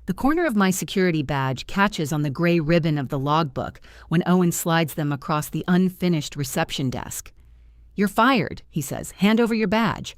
The corner of my security badge catches on the gray ribbon of the logbook when Owen slides them across the unfinished reception desk. "You're fired," he says. "Hand over your badge."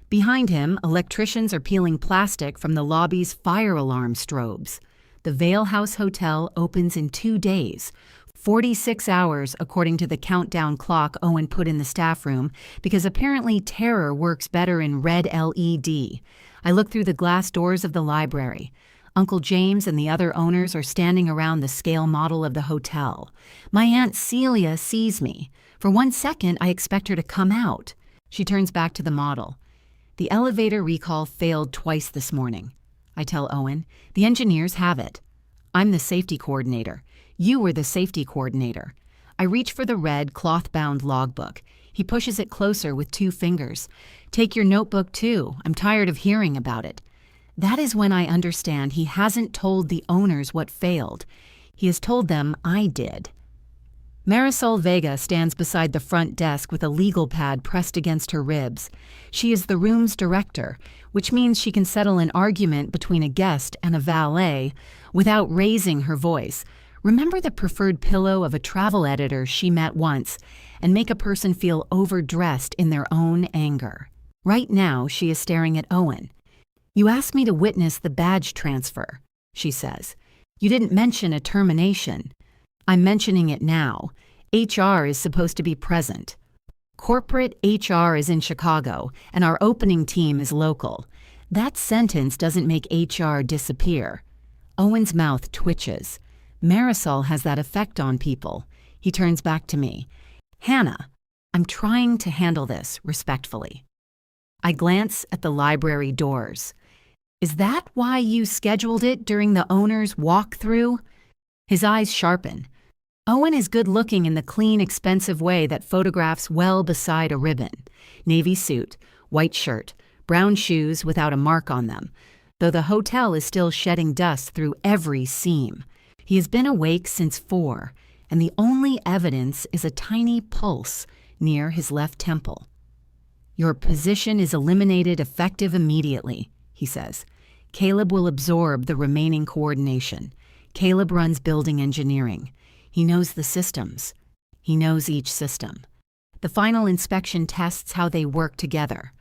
Behind him, electricians are peeling plastic from the lobby's fire alarm strobes. The Vale House Hotel opens in 2 days, 46 hours according to the countdown clock Owen put in the staff room, because apparently terror works better in red LED. I look through the glass doors of the library. Uncle James and the other owners are standing around the scale model of the hotel. My Aunt Celia sees me. For 1 second, I expect her to come out. She turns back to the model. "The elevator recall failed twice this morning." I tell Owen. "The engineers have it." "I'm the safety coordinator. You were the safety coordinator." I reach for the red cloth-bound logbook. He pushes it closer with 2 fingers. "Take your notebook too. I'm tired of hearing about it." That is when I understand he hasn't told the owners what failed. He has told them I did. Marisol Vega stands beside the front desk with a legal pad pressed against her ribs. She is the room's director, which means she can settle an argument between a guest and a valet without raising her voice. Remember the preferred pillow of a travel editor she met once, and make a person feel overdressed in their own anger. Right now, she is staring at Owen. "You asked me to witness the badge transfer," she says. "You didn't mention a termination. I'm mentioning it now. HR is supposed to be present. Corporate HR is in Chicago, and our opening team is local. That sentence doesn't make HR disappear." Owen's mouth twitches. Marisol has that effect on people. He turns back to me. "Hannah, I'm trying to handle this respectfully." I glance at the library doors. "Is that why you scheduled it during the owner's walkthrough?" His eyes sharpen. Owen is good-looking in the clean, expensive way that photographs well beside a ribbon. Navy suit, white shirt, brown shoes without a mark on them, though the hotel is still shedding dust through every seam. He has been awake since 4, and the only evidence is a tiny pulse near his left temple. "Your position is eliminated effective immediately," he says. "Caleb will absorb the remaining coordination. Caleb runs building engineering. He knows the systems. He knows each system. The final inspection tests how they work together.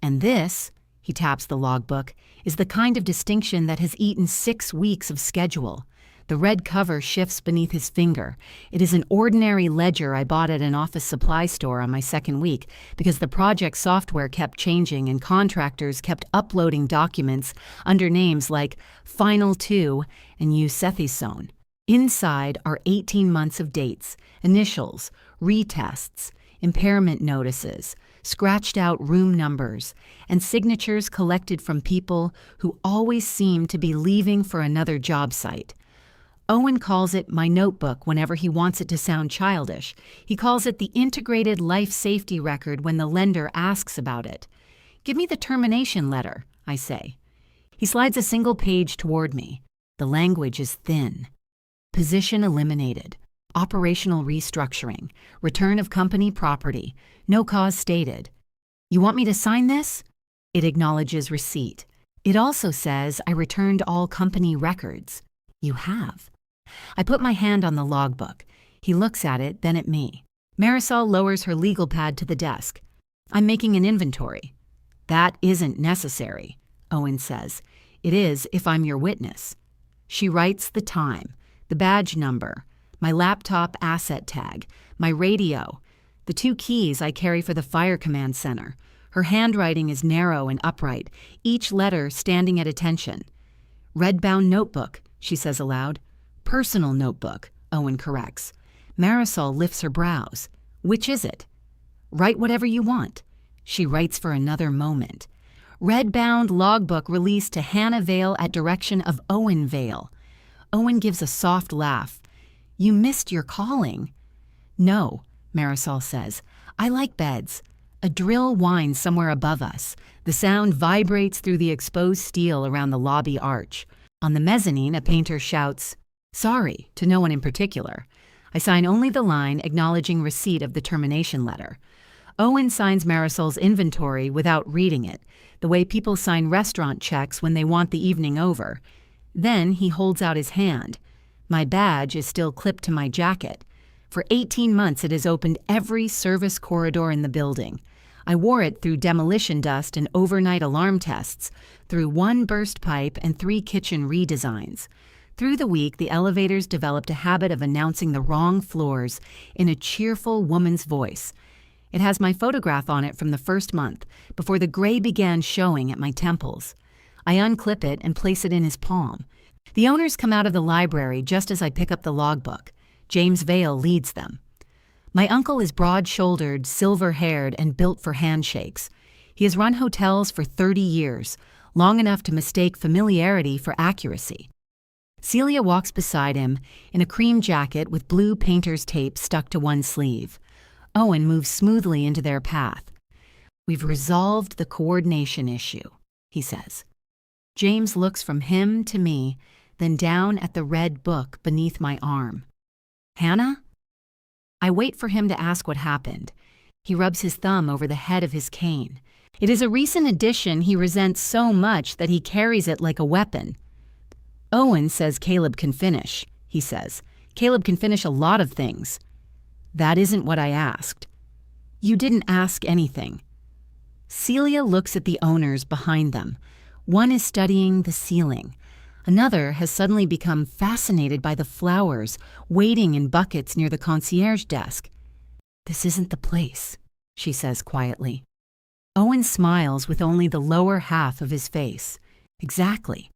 And this," he taps the logbook, "is the kind of distinction that has eaten 6 weeks of schedule." The red cover shifts beneath his finger. It is an ordinary ledger I bought at an office supply store on my 2nd week because the project software kept changing and contractors kept uploading documents under names like Final 2 and Eusethison. Inside are 18 months of dates, initials, retests, impairment notices, scratched out room numbers, and signatures collected from people who always seem to be leaving for another job site. Owen calls it my notebook whenever he wants it to sound childish. He calls it the integrated life safety record when the lender asks about it. "Give me the termination letter," I say. He slides a single page toward me. The language is thin. "Position eliminated. Operational restructuring. Return of company property. No cause stated." "You want me to sign this?" It acknowledges receipt. It also says I returned all company records. "You have." I put my hand on the logbook. He looks at it, then at me. Marisol lowers her legal pad to the desk. "I'm making an inventory." "That isn't necessary," Owen says. "It is if I'm your witness." She writes the time, the badge number, my laptop asset tag, my radio, the 2 keys I carry for the fire command center. Her handwriting is narrow and upright, each letter standing at attention. "Red-bound notebook," she says aloud. "Personal notebook," Owen corrects. Marisol lifts her brows. "Which is it?" "Write whatever you want." She writes for another moment. "Red-bound logbook released to Hannah Vale at direction of Owen Vale." Owen gives a soft laugh. "You missed your calling." "No," Marisol says. "I like beds." A drill whines somewhere above us. The sound vibrates through the exposed steel around the lobby arch. On the mezzanine, a painter shouts, "Sorry," to no one in particular. I sign only the line acknowledging receipt of the termination letter. Owen signs Marisol's inventory without reading it, the way people sign restaurant checks when they want the evening over. Then he holds out his hand. My badge is still clipped to my jacket. For 18 months it has opened every service corridor in the building. I wore it through demolition dust and overnight alarm tests, through 1 burst pipe and 3 kitchen redesigns. Through the week, the elevators developed a habit of announcing the wrong floors in a cheerful woman's voice. It has my photograph on it from the first month, before the gray began showing at my temples. I unclip it and place it in his palm. The owners come out of the library just as I pick up the logbook. James Vale leads them. My uncle is broad-shouldered, silver-haired, and built for handshakes. He has run hotels for 30 years, long enough to mistake familiarity for accuracy. Celia walks beside him in a cream jacket with blue painter's tape stuck to one sleeve. Owen moves smoothly into their path. "We've resolved the coordination issue," he says. James looks from him to me, then down at the red book beneath my arm. "Hannah?" I wait for him to ask what happened. He rubs his thumb over the head of his cane. It is a recent addition he resents so much that he carries it like a weapon. "Owen says Caleb can finish," he says. "Caleb can finish a lot of things." "That isn't what I asked." "You didn't ask anything." Celia looks at the owners behind them. One is studying the ceiling. Another has suddenly become fascinated by the flowers waiting in buckets near the concierge desk. "This isn't the place," she says quietly. Owen smiles with only the lower half of his face. "Exactly.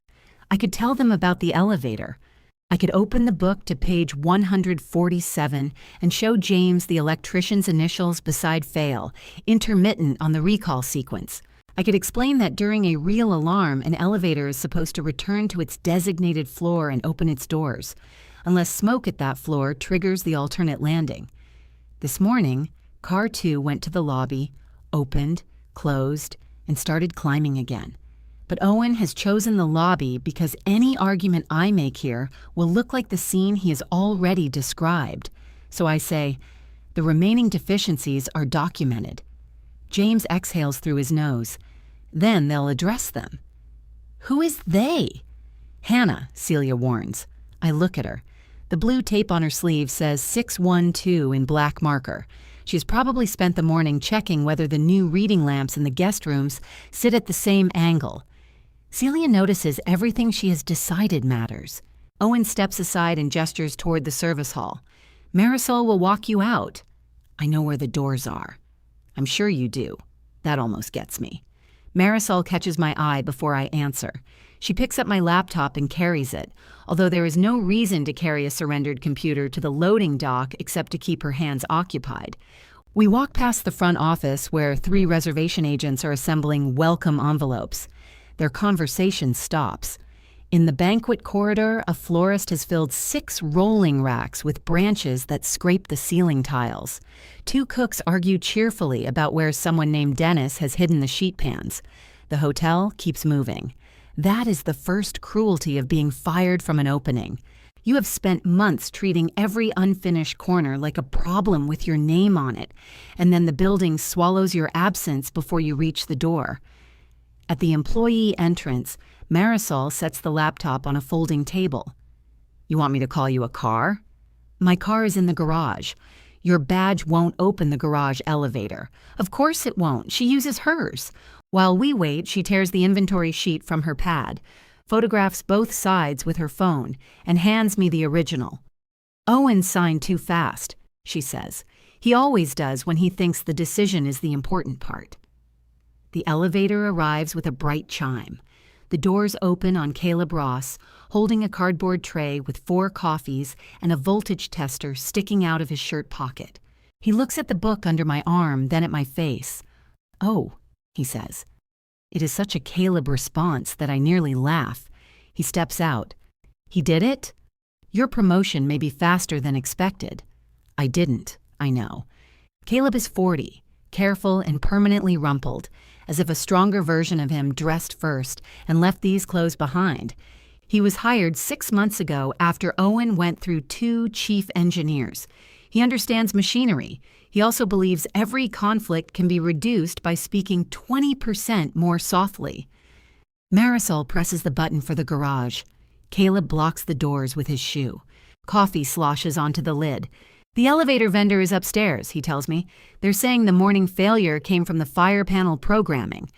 I could tell them about the elevator. I could open the book to page 147 and show James the electrician's initials beside fail, intermittent on the recall sequence. I could explain that during a real alarm, an elevator is supposed to return to its designated floor and open its doors, unless smoke at that floor triggers the alternate landing. This morning, Car 2 went to the lobby, opened, closed, and started climbing again. But Owen has chosen the lobby because any argument I make here will look like the scene he has already described. So I say, the remaining deficiencies are documented. James exhales through his nose. Then they'll address them. "Who is they?" "Hannah," Celia warns. I look at her. The blue tape on her sleeve says 612 in black marker. She's probably spent the morning checking whether the new reading lamps in the guest rooms sit at the same angle. Celia notices everything she has decided matters. Owen steps aside and gestures toward the service hall. "Marshal will walk you out." "I know where the doors are." "I'm sure you do." That almost gets me. Marshal catches my eye before I answer. She picks up my laptop and carries it, although there is no reason to carry a surrendered computer to the loading dock except to keep her hands occupied. We walk past the front office where 3 reservation agents are assembling welcome envelopes. Their conversation stops. In the banquet corridor, a florist has filled 6 rolling racks with branches that scrape the ceiling tiles. 2 cooks argue cheerfully about where someone named Dennis has hidden the sheet pans. The hotel keeps moving. That is the first cruelty of being fired from an opening. You have spent months treating every unfinished corner like a problem with your name on it, and then the building swallows your absence before you reach the door. At the employee entrance, Marshal sets the laptop on a folding table. "You want me to call you a car?" "My car is in the garage." "Your badge won't open the garage elevator." "Of course it won't. She uses hers." While we wait, she tears the inventory sheet from her pad, photographs both sides with her phone, and hands me the original. "Owen signed too fast," she says. "He always does when he thinks the decision is the important part." The elevator arrives with a bright chime. The doors open on Caleb Ross, holding a cardboard tray with 4 coffees and a voltage tester sticking out of his shirt pocket. He looks at the book under my arm, then at my face. "Oh," he says. It is such a Caleb response that I nearly laugh. He steps out. "He did it? Your promotion may be faster than expected." "I didn't, I know." Caleb is 40, careful and permanently rumpled, as if a stronger version of him dressed first and left these clothes behind. He was hired 6 months ago after Owen went through 2 chief engineers. He understands machinery. He also believes every conflict can be reduced by speaking 20% more softly. Marshal presses the button for the garage. Caleb blocks the doors with his shoe. Coffee sloshes onto the lid. The elevator vendor is upstairs, he tells me. They're saying the morning failure came from the fire panel programming.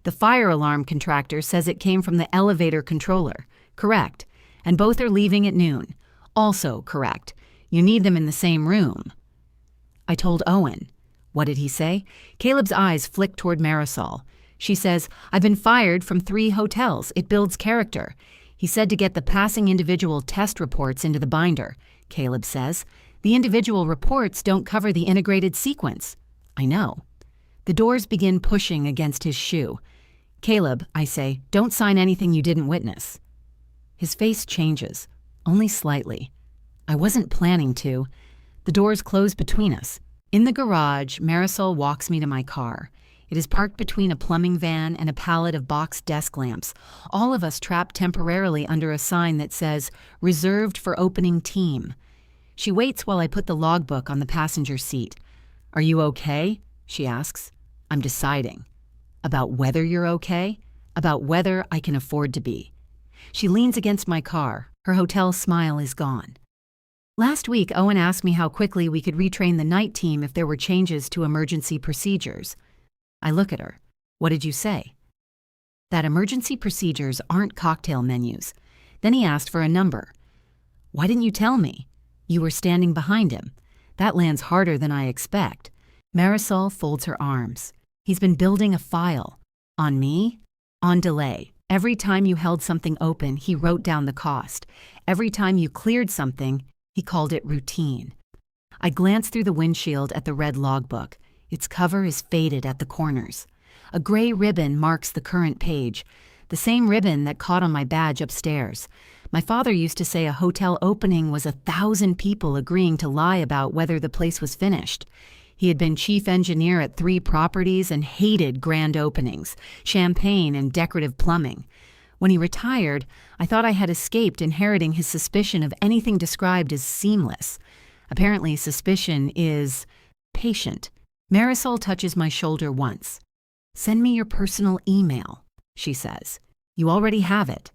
The fire alarm contractor says it came from the elevator controller. Correct. And both are leaving at noon. Also correct. You need them in the same room. I told Owen. What did he say? Caleb's eyes flick toward Marshal. She says, I've been fired from 3 hotels. It builds character. He said to get the passing individual test reports into the binder. Caleb says, the individual reports don't cover the integrated sequence. I know. The doors begin pushing against his shoe. Caleb, I say, don't sign anything you didn't witness. His face changes, only slightly. I wasn't planning to. The doors close between us. In the garage, Marshal walks me to my car. It is parked between a plumbing van and a pallet of boxed desk lamps, all of us trapped temporarily under a sign that says, reserved for opening team. She waits while I put the logbook on the passenger seat. Are you okay? She asks. I'm deciding. About whether you're okay? About whether I can afford to be. She leans against my car. Her hotel smile is gone. Last week, Owen asked me how quickly we could retrain the night team if there were changes to emergency procedures. I look at her. What did you say? That emergency procedures aren't cocktail menus. Then he asked for a number. Why didn't you tell me? You were standing behind him. That lands harder than I expect. Marshal folds her arms. He's been building a file. On me? On delay. Every time you held something open, he wrote down the cost. Every time you cleared something, he called it routine. I glance through the windshield at the red logbook. Its cover is faded at the corners. A gray ribbon marks the current page, the same ribbon that caught on my badge upstairs. My father used to say a hotel opening was 1,000 people agreeing to lie about whether the place was finished. He had been chief engineer at 3 properties and hated grand openings, champagne and decorative plumbing. When he retired, I thought I had escaped inheriting his suspicion of anything described as seamless. Apparently, suspicion is patient. Marshal touches my shoulder once. Send me your personal email, she says. You already have it.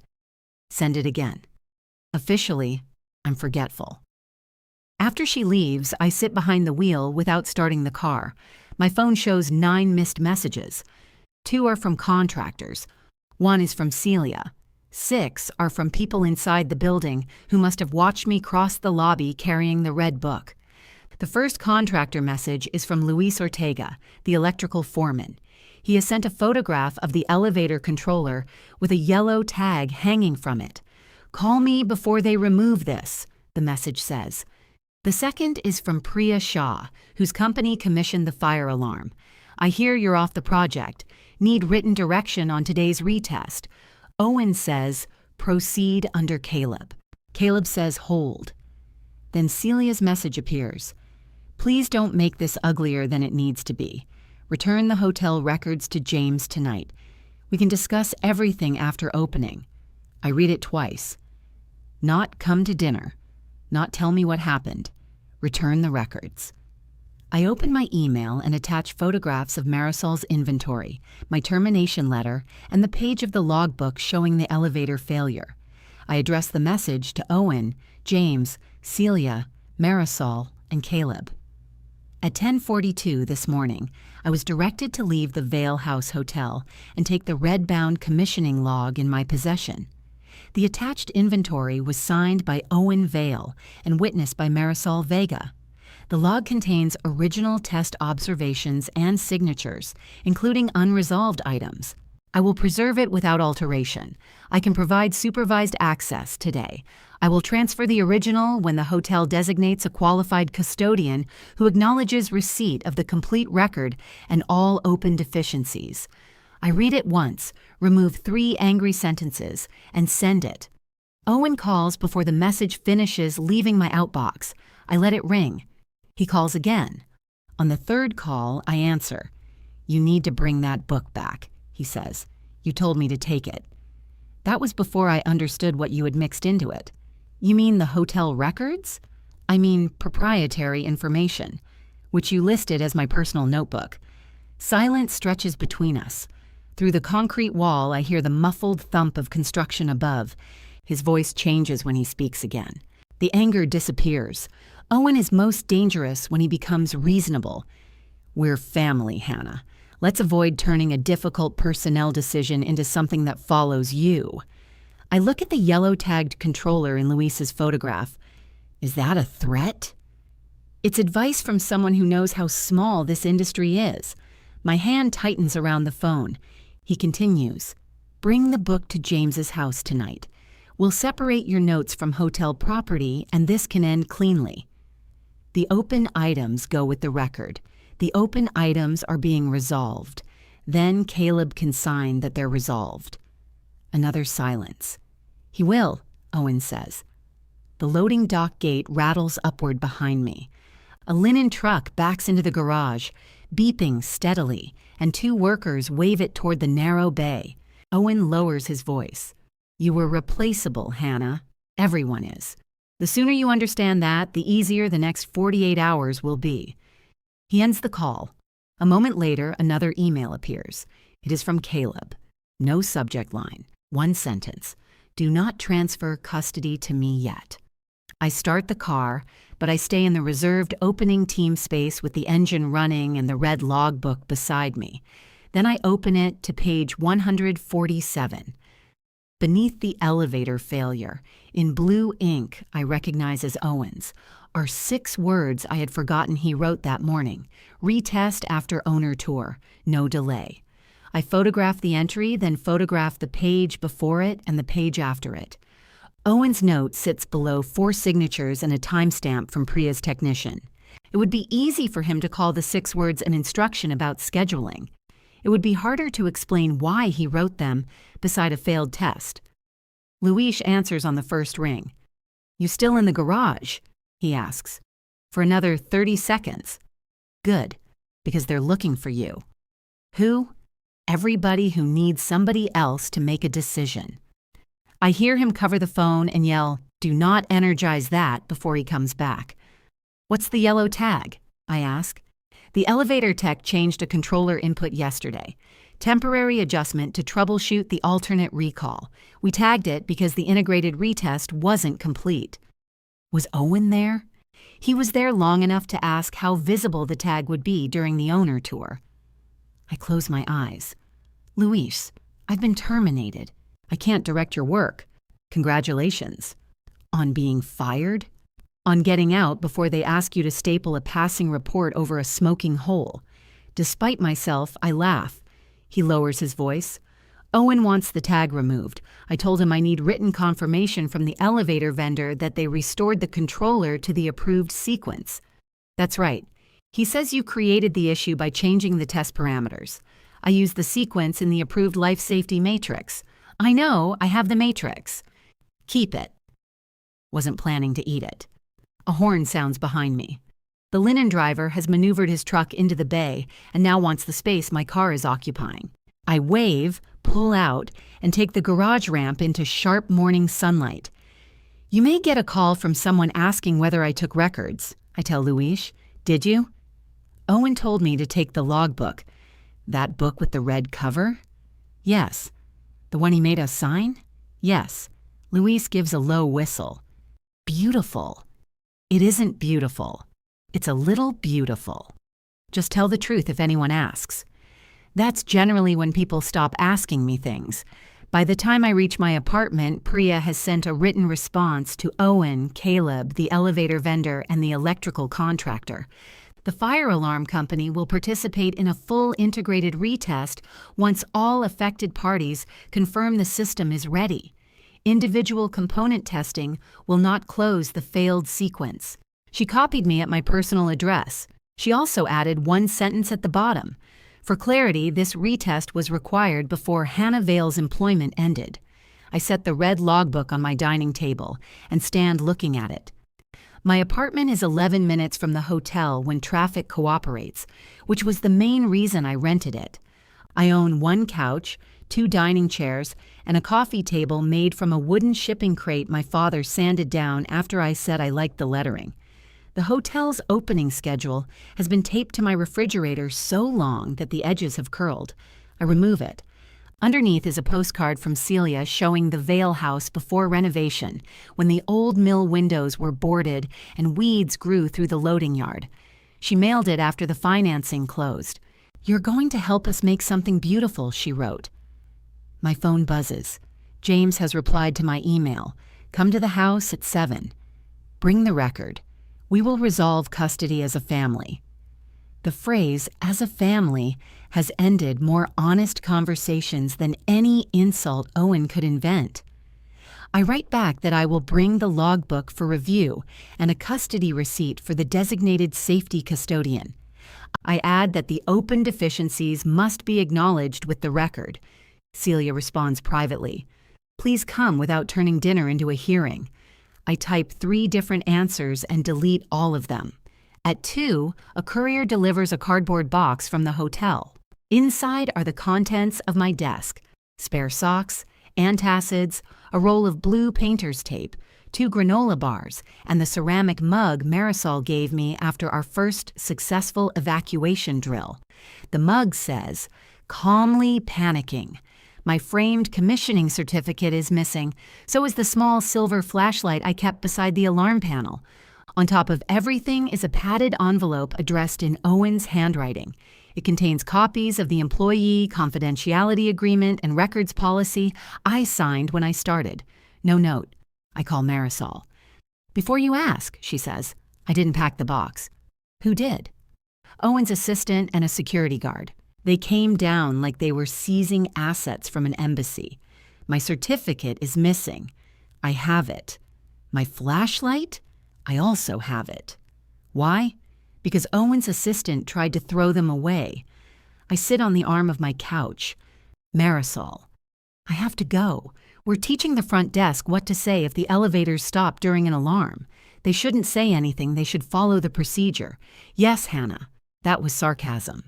Send it again. Officially, I'm forgetful. After she leaves, I sit behind the wheel without starting the car. My phone shows 9 missed messages. 2 are from contractors. 1 is from Celia. 6 are from people inside the building who must have watched me cross the lobby carrying the red book. The first contractor message is from Luis Ortega, the electrical foreman. He has sent a photograph of the elevator controller with a yellow tag hanging from it. Call me before they remove this, the message says. The second is from Priya Shah, whose company commissioned the fire alarm. I hear you're off the project. Need written direction on today's retest. Owen says, proceed under Caleb. Caleb says, hold. Then Celia's message appears. Please don't make this uglier than it needs to be. Return the hotel records to James tonight. We can discuss everything after opening. I read it twice. Not come to dinner. Not tell me what happened. Return the records. I open my email and attach photographs of Marisol's inventory, my termination letter, and the page of the logbook showing the elevator failure. I address the message to Owen, James, Celia, Marshal, and Caleb. At 10:42 this morning, I was directed to leave the Vale House Hotel and take the red-bound commissioning log in my possession. The attached inventory was signed by Owen Vale and witnessed by Marshal Vega. The log contains original test observations and signatures, including unresolved items. I will preserve it without alteration. I can provide supervised access today. I will transfer the original when the hotel designates a qualified custodian who acknowledges receipt of the complete record and all open deficiencies. I read it once, remove 3 angry sentences, and send it. Owen calls before the message finishes leaving my outbox. I let it ring. He calls again. On the 3rd call, I answer. You need to bring that book back, he says. You told me to take it. That was before I understood what you had mixed into it. You mean the hotel records? I mean proprietary information, which you listed as my personal notebook. Silence stretches between us. Through the concrete wall, I hear the muffled thump of construction above. His voice changes when he speaks again. The anger disappears. Owen is most dangerous when he becomes reasonable. We're family, Hannah. Let's avoid turning a difficult personnel decision into something that follows you. I look at the yellow-tagged controller in Luis's photograph. Is that a threat? It's advice from someone who knows how small this industry is. My hand tightens around the phone. He continues, "Bring the book to James's house tonight. We'll separate your notes from hotel property, and this can end cleanly." The open items go with the record. The open items are being resolved. Then Caleb can sign that they're resolved. Another silence. "He will," Owen says. The loading dock gate rattles upward behind me. A linen truck backs into the garage, beeping steadily, and two workers wave it toward the narrow bay. Owen lowers his voice. "You were replaceable, Hannah. Everyone is. The sooner you understand that, the easier the next 48 hours will be." He ends the call. A moment later, another email appears. It is from Caleb. No subject line. One sentence. "Do not transfer custody to me yet." I start the car, but I stay in the reserved opening team space with the engine running and the red logbook beside me. Then I open it to page 147. Beneath the elevator failure, in blue ink I recognize as Owen's, are 6 words I had forgotten he wrote that morning. "Retest after owner tour. No delay." I photograph the entry, then photograph the page before it and the page after it. Owen's note sits below 4 signatures and a timestamp from Priya's technician. It would be easy for him to call the 6 words an instruction about scheduling. It would be harder to explain why he wrote them beside a failed test. Luis answers on the first ring. "You still in the garage?" he asks. "For another 30 seconds. "Good, because they're looking for you." "Who?" "Everybody who needs somebody else to make a decision." I hear him cover the phone and yell, "Do not energize that," before he comes back. "What's the yellow tag?" I ask. The elevator tech changed a controller input yesterday. Temporary adjustment to troubleshoot the alternate recall. We tagged it because the integrated retest wasn't complete. Was Owen there? He was there long enough to ask how visible the tag would be during the owner tour. I close my eyes. "Luis, I've been terminated. I can't direct your work. Congratulations." On being fired? On getting out before they ask you to staple a passing report over a smoking hole? Despite myself, I laugh. He lowers his voice. "Owen wants the tag removed. I told him I need written confirmation from the elevator vendor that they restored the controller to the approved sequence." "That's right. He says you created the issue by changing the test parameters. I used the sequence in the approved life safety matrix." "I know, I have the matrix." "Keep it." Wasn't planning to eat it. A horn sounds behind me. The linen driver has maneuvered his truck into the bay and now wants the space my car is occupying. I wave, pull out, and take the garage ramp into sharp morning sunlight. "You may get a call from someone asking whether I took records," I tell Luis. "Did you?" "Owen told me to take the logbook." "That book with the red cover?" "Yes." "The one he made us sign?" "Yes." Luis gives a low whistle. "Beautiful." "It isn't beautiful. It's a little beautiful. Just tell the truth if anyone asks." That's generally when people stop asking me things. By the time I reach my apartment, Priya has sent a written response to Owen, Caleb, the elevator vendor, and the electrical contractor. The fire alarm company will participate in a full integrated retest once all affected parties confirm the system is ready. Individual component testing will not close the failed sequence. She copied me at my personal address. She also added one sentence at the bottom. For clarity, this retest was required before Hannah Vale's employment ended. I set the red logbook on my dining table and stand looking at it. My apartment is 11 minutes from the hotel when traffic cooperates, which was the main reason I rented it. I own one couch, 2 dining chairs, and a coffee table made from a wooden shipping crate my father sanded down after I said I liked the lettering. The hotel's opening schedule has been taped to my refrigerator so long that the edges have curled. I remove it. Underneath is a postcard from Celia showing the Vale House before renovation, when the old mill windows were boarded and weeds grew through the loading yard. She mailed it after the financing closed. "You're going to help us make something beautiful," she wrote. My phone buzzes. James has replied to my email. "Come to the house at 7. Bring the record. We will resolve custody as a family." The phrase, "as a family," has ended more honest conversations than any insult Owen could invent. I write back that I will bring the logbook for review and a custody receipt for the designated safety custodian. I add that the open deficiencies must be acknowledged with the record. Celia responds privately, "Please come without turning dinner into a hearing." I type 3 different answers and delete all of them. At 2, a courier delivers a cardboard box from the hotel. Inside are the contents of my desk: spare socks, antacids, a roll of blue painter's tape, 2 granola bars, and the ceramic mug Marshal gave me after our first successful evacuation drill. The mug says, "Calmly panicking." My framed commissioning certificate is missing, so is the small silver flashlight I kept beside the alarm panel. On top of everything is a padded envelope addressed in Owen's handwriting. It contains copies of the employee confidentiality agreement and records policy I signed when I started. No note. I call Marshal. "Before you ask," she says, "I didn't pack the box." "Who did?" "Owen's assistant and a security guard. They came down like they were seizing assets from an embassy. My certificate is missing. I have it. My flashlight? I also have it. Why? Because Owen's assistant tried to throw them away." I sit on the arm of my couch. "Marshal, I have to go. We're teaching the front desk what to say if the elevators stop during an alarm. They shouldn't say anything, they should follow the procedure." "Yes, Hannah." That was sarcasm.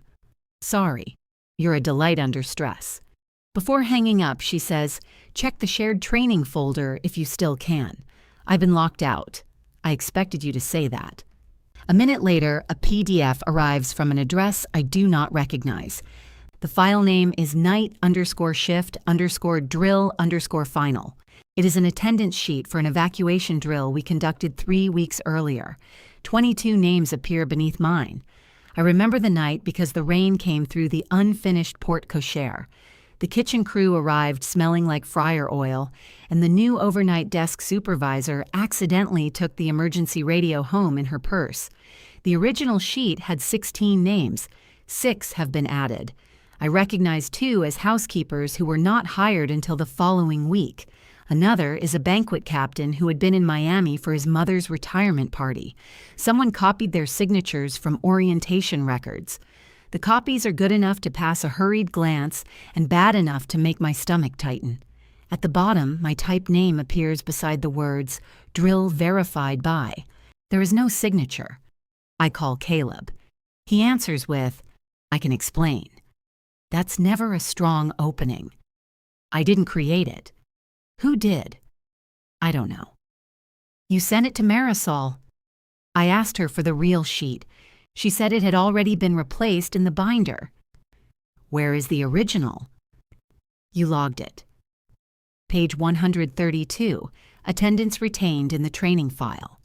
"Sorry. You're a delight under stress." Before hanging up, she says, "Check the shared training folder if you still can. I've been locked out. I expected you to say that." A minute later, a PDF arrives from an address I do not recognize. The file name is night_shift_drill_final. It is an attendance sheet for an evacuation drill we conducted 3 weeks earlier. 22 names appear beneath mine. I remember the night because the rain came through the unfinished porte cochere. The kitchen crew arrived smelling like fryer oil, and the new overnight desk supervisor accidentally took the emergency radio home in her purse. The original sheet had 16 names. 6 have been added. I recognize 2 as housekeepers who were not hired until the following week. Another is a banquet captain who had been in Miami for his mother's retirement party. Someone copied their signatures from orientation records. The copies are good enough to pass a hurried glance and bad enough to make my stomach tighten. At the bottom, my typed name appears beside the words, "Drill verified by." There is no signature. I call Caleb. He answers with, "I can explain." That's never a strong opening. I didn't create it. Who did? I don't know. "You sent it to Marshal." I asked her for the real sheet. She said it had already been replaced in the binder. "Where is the original?" "You logged it. Page 132, attendance retained in the training file."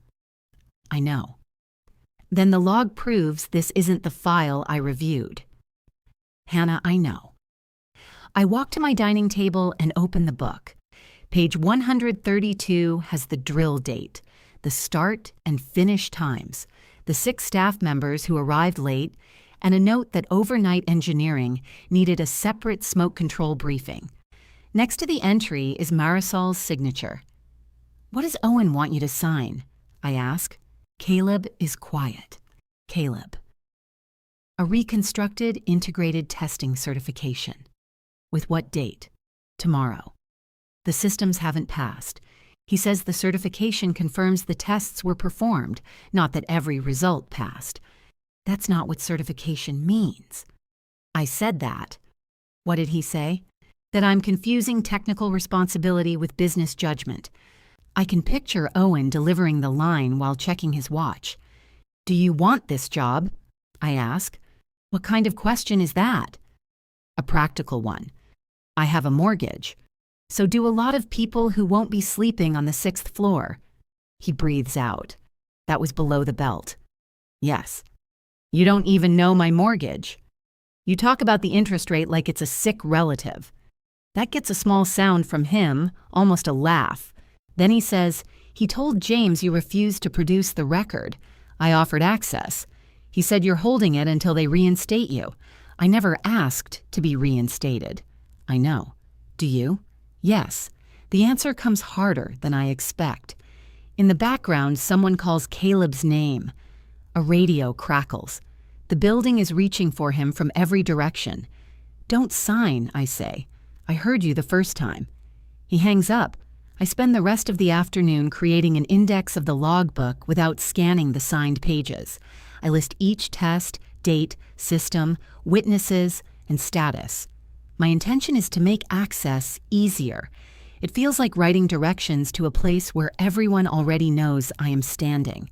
"I know." "Then the log proves this isn't the file I reviewed." "Hannah, I know." I walk to my dining table and open the book. Page 132 has the drill date, the start and finish times, the 6 staff members who arrived late, and a note that overnight engineering needed a separate smoke control briefing. Next to the entry is Marissal's signature. "What does Owen want you to sign?" I ask. Caleb is quiet. Caleb. "A reconstructed integrated testing certification." "With what date?" "Tomorrow." "The systems haven't passed. He says the certification confirms the tests were performed, not that every result passed." "That's not what certification means." I said that. What did he say? That I'm confusing technical responsibility with business judgment. I can picture Owen delivering the line while checking his watch. "Do you want this job?" I ask. "What kind of question is that?" "A practical one. I have a mortgage. So do a lot of people who won't be sleeping on the 6th floor. He breathes out. That was below the belt. Yes. You don't even know my mortgage. You talk about the interest rate like it's a sick relative. That gets a small sound from him, almost a laugh. Then he says, he told James you refused to produce the record. I offered access. He said you're holding it until they reinstate you. I never asked to be reinstated. I know. Do you? Yes. The answer comes harder than I expect. In the background, someone calls Caleb's name. A radio crackles. The building is reaching for him from every direction. Don't sign, I say. I heard you the first time. He hangs up. I spend the rest of the afternoon creating an index of the logbook without scanning the signed pages. I list each test, date, system, witnesses, and status. My intention is to make access easier. It feels like writing directions to a place where everyone already knows I am standing.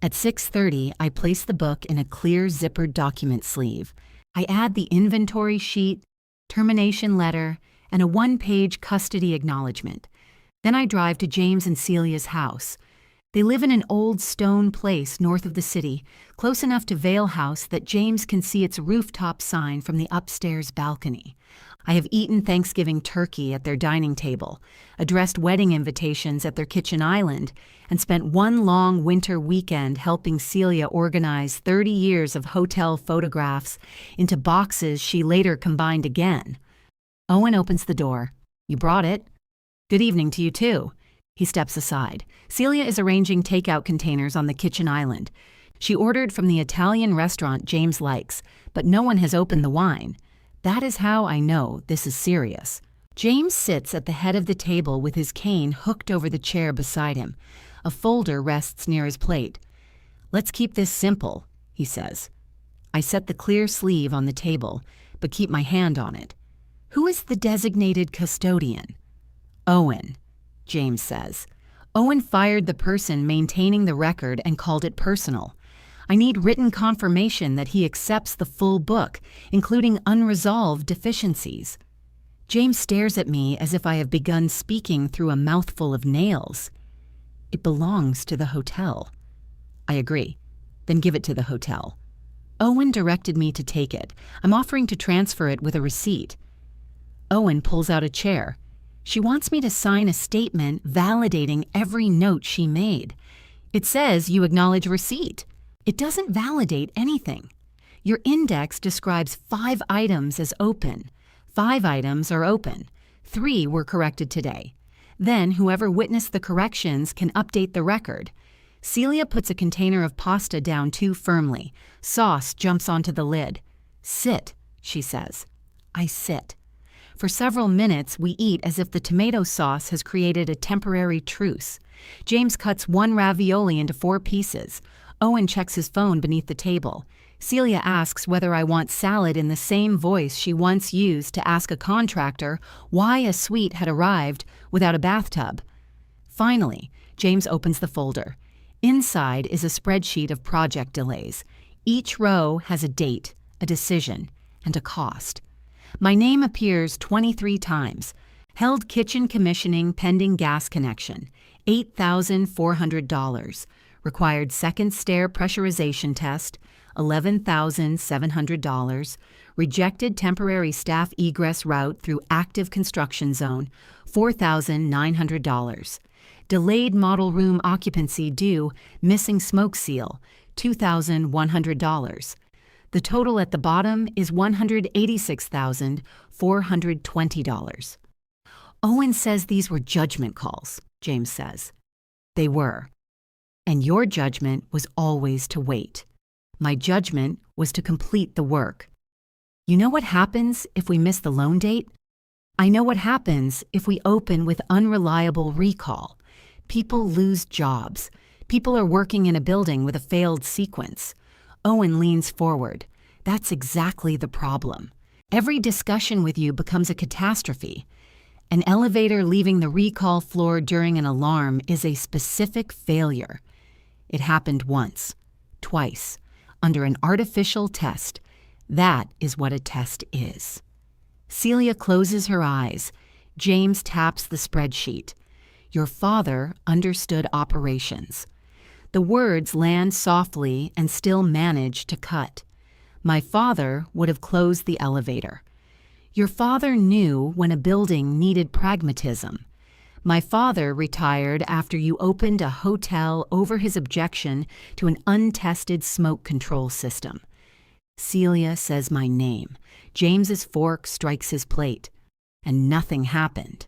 At 6:30, I place the book in a clear zippered document sleeve. I add the inventory sheet, termination letter, and a one-page custody acknowledgement. Then I drive to James and Celia's house. They live in an old stone place north of the city, close enough to Vale House that James can see its rooftop sign from the upstairs balcony. I have eaten Thanksgiving turkey at their dining table, addressed wedding invitations at their kitchen island, and spent one long winter weekend helping Celia organize 30 years of hotel photographs into boxes she later combined again. Owen opens the door. You brought it? Good evening to you too. He steps aside. Celia is arranging takeout containers on the kitchen island. She ordered from the Italian restaurant James likes, but no one has opened the wine. That is how I know this is serious. James sits at the head of the table with his cane hooked over the chair beside him. A folder rests near his plate. Let's keep this simple, he says. I set the clear sleeve on the table, but keep my hand on it. Who is the designated custodian? Owen, James says. Owen fired the person maintaining the record and called it personal. I need written confirmation that he accepts the full book, including unresolved deficiencies. James stares at me as if I have begun speaking through a mouthful of nails. It belongs to the hotel. I agree. Then give it to the hotel. Owen directed me to take it. I'm offering to transfer it with a receipt. Owen pulls out a chair. She wants me to sign a statement validating every note she made. It says you acknowledge receipt. It doesn't validate anything. Your index describes 5 items as open. 5 items are open. 3 were corrected today. Then whoever witnessed the corrections can update the record. Celia puts a container of pasta down too firmly. Sauce jumps onto the lid. Sit, she says. I sit. For several minutes, we eat as if the tomato sauce has created a temporary truce. James cuts 1 ravioli into 4 pieces. Owen checks his phone beneath the table. Celia asks whether I want salad in the same voice she once used to ask a contractor why a suite had arrived without a bathtub. Finally, James opens the folder. Inside is a spreadsheet of project delays. Each row has a date, a decision, and a cost. My name appears 23 times. Held kitchen commissioning pending gas connection, $8,400. Required second stair pressurization test, $11,700. Rejected temporary staff egress route through active construction zone, $4,900. Delayed model room occupancy due, missing smoke seal, $2,100. The total at the bottom is $186,420. Owen says these were judgment calls, James says. They were. And your judgment was always to wait. My judgment was to complete the work. You know what happens if we miss the loan date? I know what happens if we open with unreliable recall. People lose jobs. People are working in a building with a failed sequence. Owen leans forward. That's exactly the problem. Every discussion with you becomes a catastrophe. An elevator leaving the recall floor during an alarm is a specific failure. It happened once, twice, under an artificial test. That is what a test is. Celia closes her eyes. James taps the spreadsheet. Your father understood operations. The words land softly and still manage to cut. My father would have closed the elevator. Your father knew when a building needed pragmatism. My father retired after you opened a hotel over his objection to an untested smoke control system. Celia says my name. James's fork strikes his plate. And nothing happened.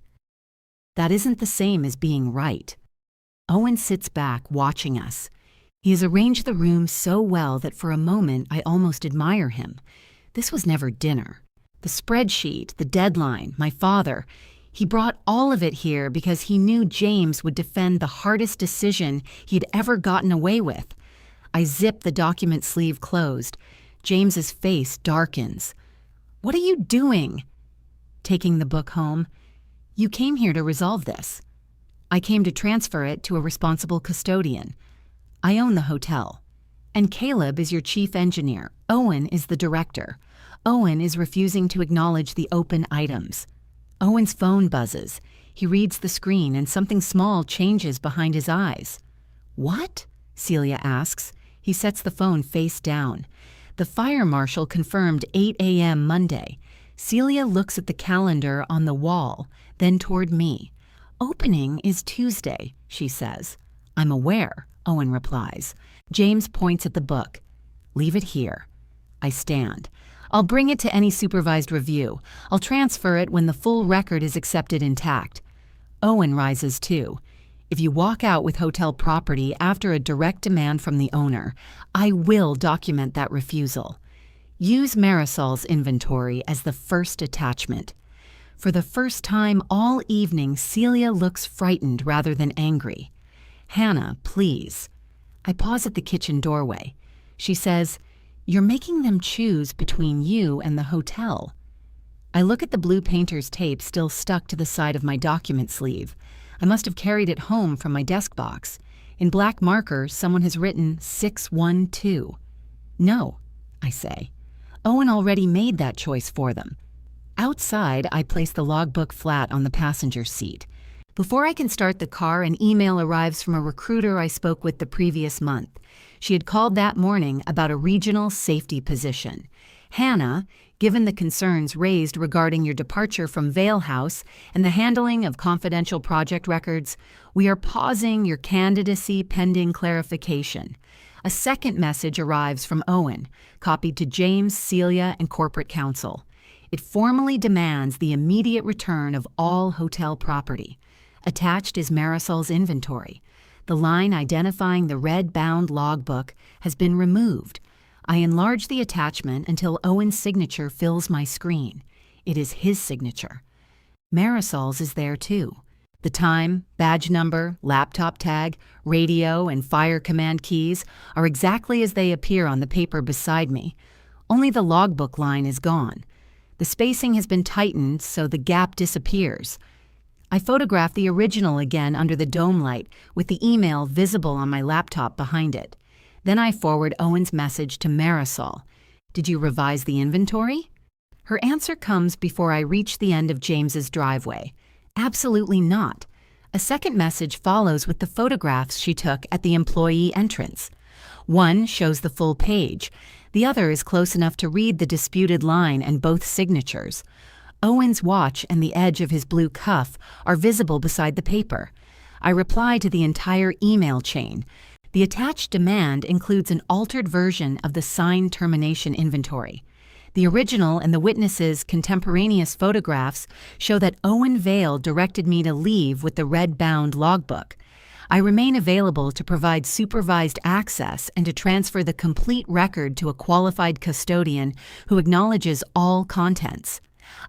That isn't the same as being right. Owen sits back, watching us. He has arranged the room so well that for a moment I almost admire him. This was never dinner. The spreadsheet, the deadline, my father. He brought all of it here because he knew James would defend the hardest decision he'd ever gotten away with. I zip the document sleeve closed. James's face darkens. What are you doing? Taking the book home. You came here to resolve this. I came to transfer it to a responsible custodian. I own the hotel. And Caleb is your chief engineer. Owen is the director. Owen is refusing to acknowledge the open items. Owen's phone buzzes. He reads the screen and something small changes behind his eyes. What? Celia asks. He sets the phone face down. The fire marshal confirmed 8 a.m. Monday. Celia looks at the calendar on the wall, then toward me. Opening is Tuesday, she says. I'm aware, Owen replies. James points at the book. Leave it here. I stand. I'll bring it to any supervised review. I'll transfer it when the full record is accepted intact. Owen rises too. If you walk out with hotel property after a direct demand from the owner, I will document that refusal. Use Marisol's inventory as the first attachment. For the first time all evening, Celia looks frightened rather than angry. Hannah, please. I pause at the kitchen doorway. She says, You're making them choose between you and the hotel. I look at the blue painter's tape still stuck to the side of my document sleeve. I must have carried it home from my desk box. In black marker, someone has written 612. No, I say. Owen already made that choice for them. Outside, I place the logbook flat on the passenger seat. Before I can start the car, an email arrives from a recruiter I spoke with the previous month. She had called that morning about a regional safety position. Hannah, given the concerns raised regarding your departure from Vale House and the handling of confidential project records, we are pausing your candidacy pending clarification. A second message arrives from Owen, copied to James, Celia, and corporate counsel. It formally demands the immediate return of all hotel property. Attached is Marisol's inventory. The line identifying the red-bound logbook has been removed. I enlarge the attachment until Owen's signature fills my screen. It is his signature. Marisol's is there too. The time, badge number, laptop tag, radio, and fire command keys are exactly as they appear on the paper beside me. Only the logbook line is gone. The spacing has been tightened so the gap disappears. I photograph the original again under the dome light with the email visible on my laptop behind it. Then I forward Owen's message to Marisol. Did you revise the inventory? Her answer comes before I reach the end of James's driveway. Absolutely not. A second message follows with the photographs she took at the employee entrance. One shows the full page. The other is close enough to read the disputed line and both signatures. Owen's watch and the edge of his blue cuff are visible beside the paper. I reply to the entire email chain. The attached demand includes an altered version of the signed termination inventory. The original and the witness's contemporaneous photographs show that Owen Vale directed me to leave with the red-bound logbook. I remain available to provide supervised access and to transfer the complete record to a qualified custodian who acknowledges all contents.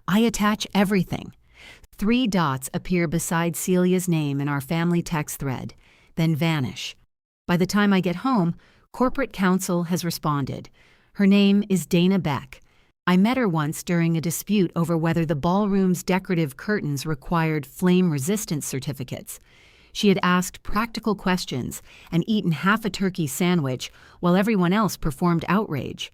I attach everything. 3 dots appear beside Celia's name in our family text thread, then vanish. By the time I get home, corporate counsel has responded. Her name is Dana Beck. I met her once during a dispute over whether the ballroom's decorative curtains required flame-resistant certificates. She had asked practical questions and eaten half a turkey sandwich while everyone else performed outrage.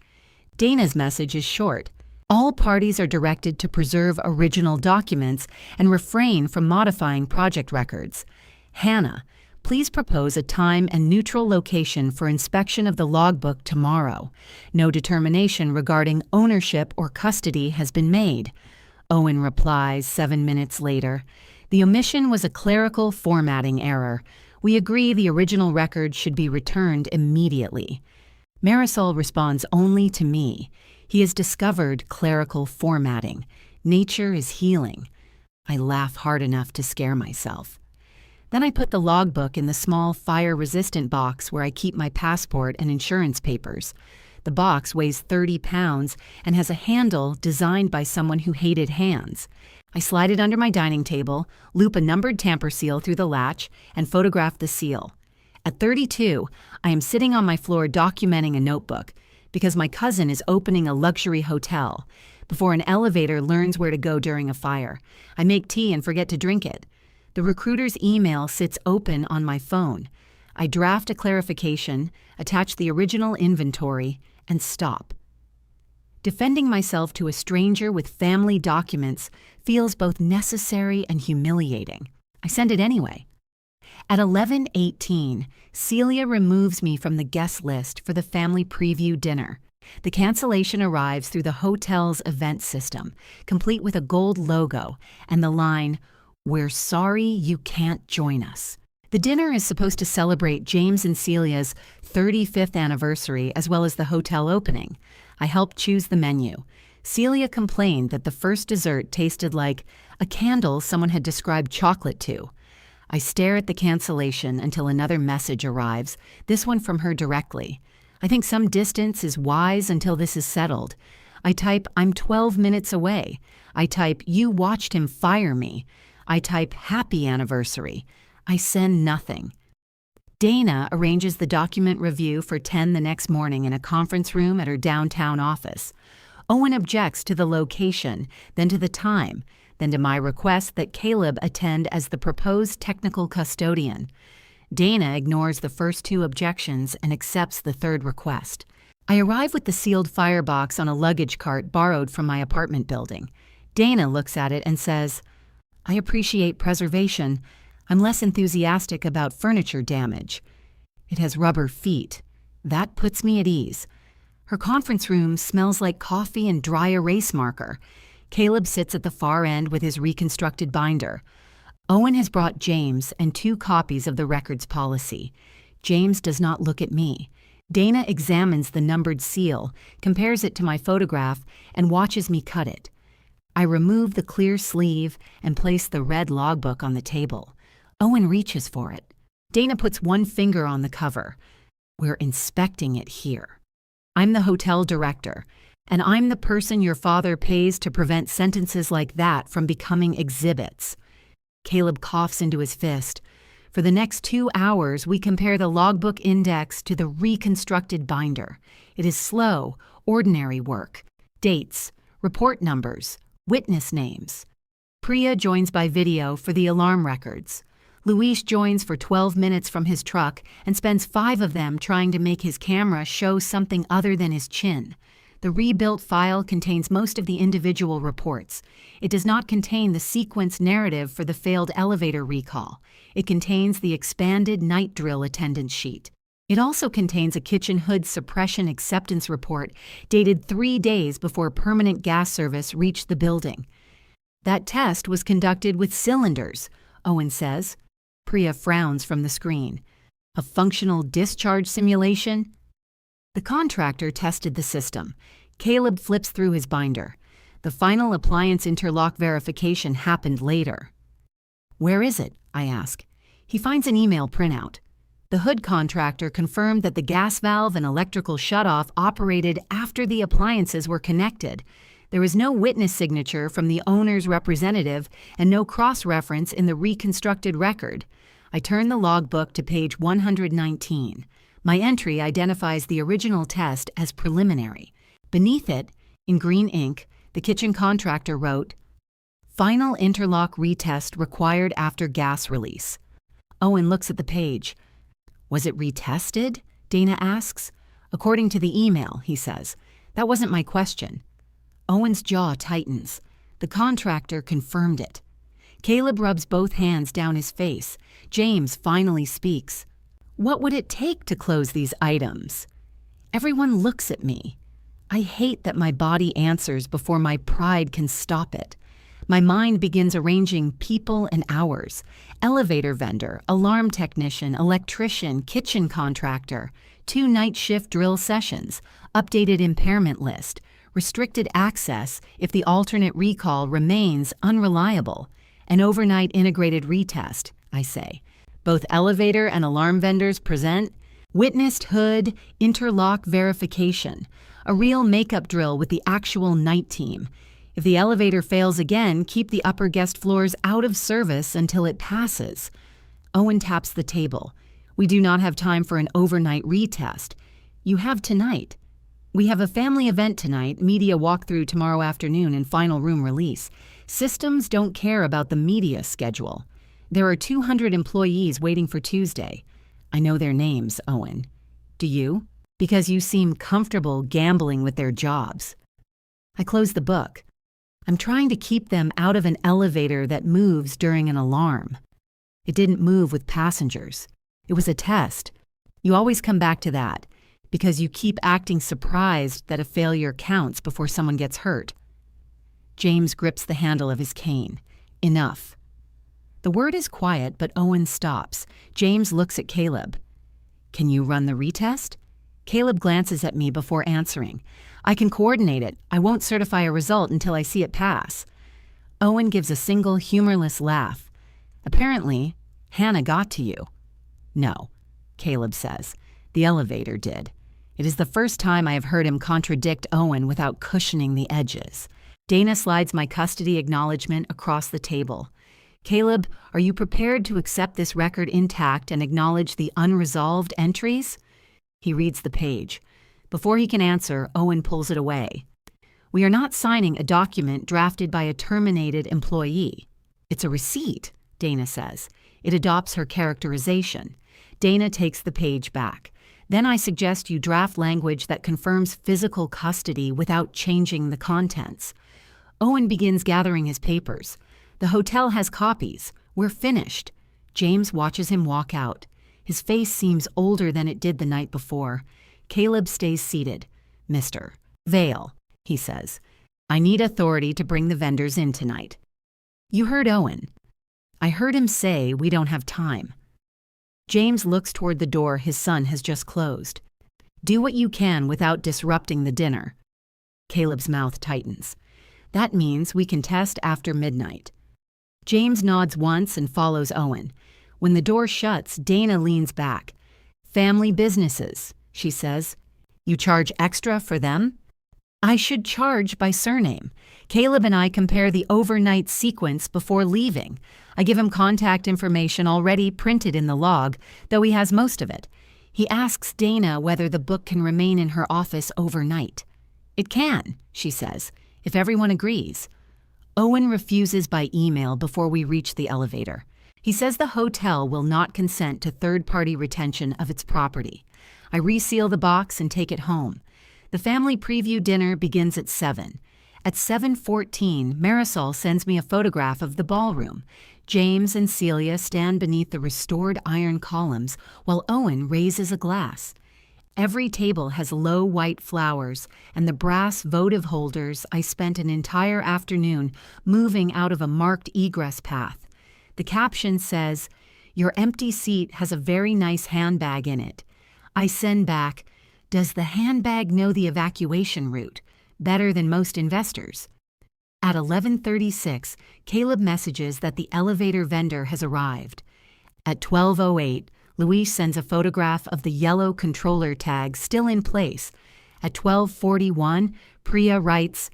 Dana's message is short. All parties are directed to preserve original documents and refrain from modifying project records. Hannah, please propose a time and neutral location for inspection of the logbook tomorrow. No determination regarding ownership or custody has been made. Owen replies 7 minutes later. The omission was a clerical formatting error. We agree the original record should be returned immediately. Marshal responds only to me. He has discovered clerical formatting. Nature is healing. I laugh hard enough to scare myself. Then I put the logbook in the small fire-resistant box where I keep my passport and insurance papers. The box weighs 30 pounds and has a handle designed by someone who hated hands. I slide it under my dining table, loop a numbered tamper seal through the latch, and photograph the seal. At 32, I am sitting on my floor documenting a notebook because my cousin is opening a luxury hotel. Before an elevator learns where to go during a fire, I make tea and forget to drink it. The recruiter's email sits open on my phone. I draft a clarification, attach the original inventory, and stop. Defending myself to a stranger with family documents feels both necessary and humiliating. I send it anyway. At 11:18, Celia removes me from the guest list for the family preview dinner. The cancellation arrives through the hotel's event system, complete with a gold logo and the line, "We're sorry you can't join us." The dinner is supposed to celebrate James and Celia's 35th anniversary as well as the hotel opening. I helped choose the menu. Celia complained that the first dessert tasted like a candle someone had described chocolate to. I stare at the cancellation until another message arrives, this one from her directly. I think some distance is wise until this is settled. I type, "I'm 12 minutes away." I type, "You watched him fire me." I type, "Happy anniversary." I send nothing. Dana arranges the document review for 10 the next morning in a conference room at her downtown office. Owen objects to the location, then to the time, then to my request that Caleb attend as the proposed technical custodian. Dana ignores the first two objections and accepts the third request. I arrive with the sealed firebox on a luggage cart borrowed from my apartment building. Dana looks at it and says, "I appreciate preservation. I'm less enthusiastic about furniture damage. It has rubber feet. That puts me at ease." Her conference room smells like coffee and dry erase marker. Caleb sits at the far end with his reconstructed binder. Owen has brought James and 2 copies of the records policy. James does not look at me. Dana examines the numbered seal, compares it to my photograph, and watches me cut it. I remove the clear sleeve and place the red logbook on the table. Owen reaches for it. Dana puts one finger on the cover. "We're inspecting it here. I'm the hotel director, and I'm the person your father pays to prevent sentences like that from becoming exhibits." Caleb coughs into his fist. For the next 2 hours, we compare the logbook index to the reconstructed binder. It is slow, ordinary work. Dates, report numbers, witness names. Priya joins by video for the alarm records. Luis joins for 12 minutes from his truck and spends 5 of them trying to make his camera show something other than his chin. The rebuilt file contains most of the individual reports. It does not contain the sequence narrative for the failed elevator recall. It contains the expanded night drill attendance sheet. It also contains a kitchen hood suppression acceptance report dated 3 days before permanent gas service reached the building. "That test was conducted with cylinders," Owen says. Priya frowns from the screen. "A functional discharge simulation?" The contractor tested the system. Caleb flips through his binder. The final appliance interlock verification happened later. "Where is it?" I ask. He finds an email printout. The hood contractor confirmed that the gas valve and electrical shutoff operated after the appliances were connected. There is no witness signature from the owner's representative and no cross-reference in the reconstructed record. I turn the logbook to page 119. My entry identifies the original test as preliminary. Beneath it, in green ink, the kitchen contractor wrote, "Final interlock retest required after gas release." Owen looks at the page. "Was it retested?" Dana asks. "According to the email," he says. "That wasn't my question." Owen's jaw tightens. The contractor confirmed it. Caleb rubs both hands down his face. James finally speaks. What would it take to close these items? Everyone looks at me. I hate that my body answers before my pride can stop it. My mind begins arranging people and hours. Elevator vendor, alarm technician, electrician, kitchen contractor, 2 night shift drill sessions, updated impairment list, restricted access if the alternate recall remains unreliable, an overnight integrated retest, I say. Both elevator and alarm vendors present, witnessed hood, interlock verification, a real makeup drill with the actual night team. If the elevator fails again, keep the upper guest floors out of service until it passes. Owen taps the table. We do not have time for an overnight retest. You have tonight. We have a family event tonight, media walkthrough tomorrow afternoon, and final room release. Systems don't care about the media schedule. There are 200 employees waiting for Tuesday. I know their names, Owen. Do you? Because you seem comfortable gambling with their jobs. I close the book. I'm trying to keep them out of an elevator that moves during an alarm. It didn't move with passengers. It was a test. You always come back to that, because you keep acting surprised that a failure counts before someone gets hurt. James grips the handle of his cane. Enough. The word is quiet, but Owen stops. James looks at Caleb. Can you run the retest? Caleb glances at me before answering. I can coordinate it. I won't certify a result until I see it pass. Owen gives a single humorless laugh. Apparently, Hannah got to you. No, Caleb says. The elevator did. It is the first time I have heard him contradict Owen without cushioning the edges. Dana slides my custody acknowledgement across the table. Caleb, are you prepared to accept this record intact and acknowledge the unresolved entries? He reads the page. Before he can answer, Owen pulls it away. We are not signing a document drafted by a terminated employee. It's a receipt, Dana says. It adopts her characterization. Dana takes the page back. Then I suggest you draft language that confirms physical custody without changing the contents. Owen begins gathering his papers. The hotel has copies. We're finished. James watches him walk out. His face seems older than it did the night before. Caleb stays seated. Mr. Vale, he says, I need authority to bring the vendors in tonight. You heard Owen. I heard him say we don't have time. James looks toward the door his son has just closed. Do what you can without disrupting the dinner. Caleb's mouth tightens. That means we can test after midnight. James nods once and follows Owen. When the door shuts, Dana leans back. Family businesses, she says. You charge extra for them? I should charge by surname. Caleb and I compare the overnight sequence before leaving. I give him contact information already printed in the log, though he has most of it. He asks Dana whether the book can remain in her office overnight. It can, she says, if everyone agrees. Owen refuses by email before we reach the elevator. He says the hotel will not consent to third-party retention of its property. I reseal the box and take it home. The family preview dinner begins at 7. At 7:14, Marshal sends me a photograph of the ballroom. James and Celia stand beneath the restored iron columns while Owen raises a glass. Every table has low white flowers, and the brass votive holders I spent an entire afternoon moving out of a marked egress path. The caption says, Your empty seat has a very nice handbag in it. I send back, Does the handbag know the evacuation route? Better than most investors. At 11:36, Caleb messages that the elevator vendor has arrived. At 12:08, Luis sends a photograph of the yellow controller tag still in place. At 12:41, Priya writes,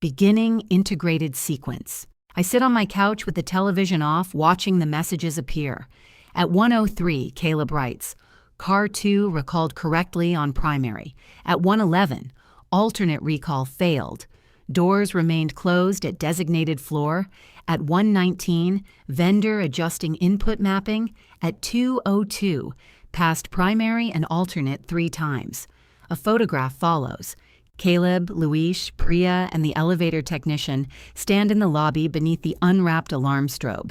Beginning integrated sequence. I sit on my couch with the television off, watching the messages appear. At 1:03, Caleb writes, Car 2 recalled correctly on primary. At 1:11, alternate recall failed. Doors remained closed at designated floor. At 1:19, vendor adjusting input mapping. At 2:02, passed primary and alternate 3 times. A photograph follows. Caleb, Luis, Priya, and the elevator technician stand in the lobby beneath the unwrapped alarm strobe.